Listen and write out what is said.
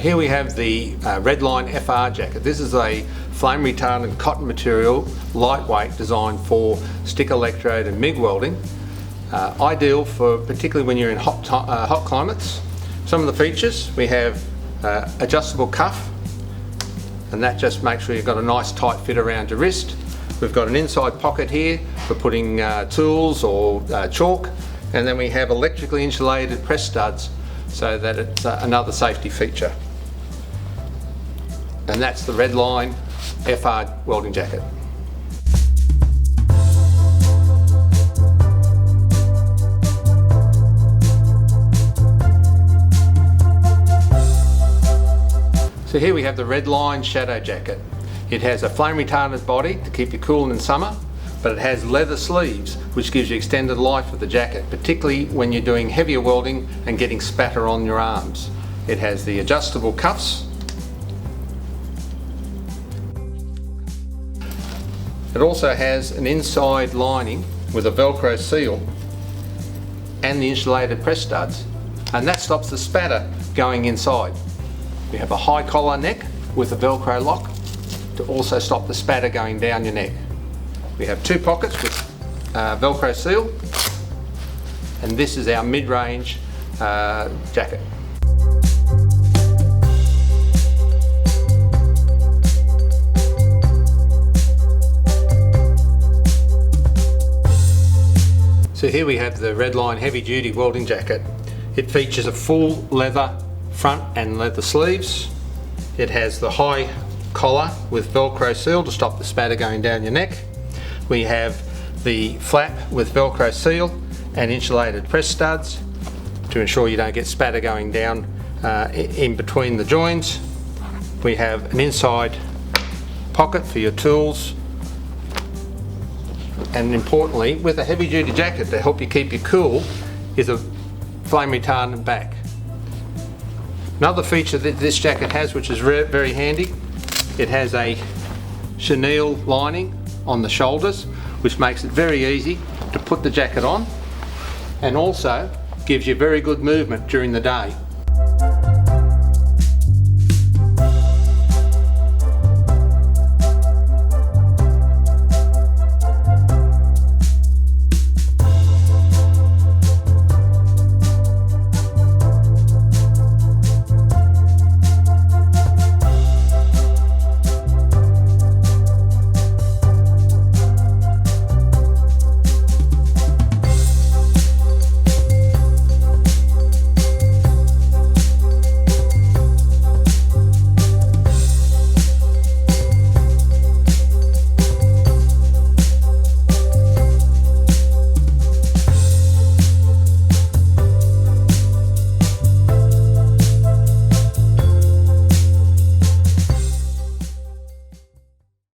here we have the Redline FR jacket. This is a flame retardant cotton material, lightweight, designed for stick electrode and MIG welding. Ideal for particularly when you're in hot climates. Some of the features: we have adjustable cuff, and that just makes sure you've got a nice tight fit around your wrist. We've got an inside pocket here for putting tools or chalk, and then we have electrically insulated press studs so that it's another safety feature. And that's the Redline FR welding jacket. So here we have the Redline Shadow Jacket. It has a flame retardant body to keep you cool in summer, but it has leather sleeves which gives you extended life of the jacket, particularly when you're doing heavier welding and getting spatter on your arms. It has the adjustable cuffs. It also has an inside lining with a Velcro seal and the insulated press studs, and that stops the spatter going inside. We have a high collar neck with a Velcro lock to also stop the spatter going down your neck. We have two pockets with Velcro seal, and this is our mid-range jacket. So here we have the Redline Heavy Duty Welding Jacket. It features a full leather front and leather sleeves. It has the high collar with Velcro seal to stop the spatter going down your neck. We have the flap with Velcro seal and insulated press studs to ensure you don't get spatter going down in between the joins. We have an inside pocket for your tools, and importantly, with a heavy duty jacket to help you keep you cool, is a flame retardant back. Another feature that this jacket has, which is very handy, it has a chenille lining on the shoulders, which makes it very easy to put the jacket on, and also gives you very good movement during the day.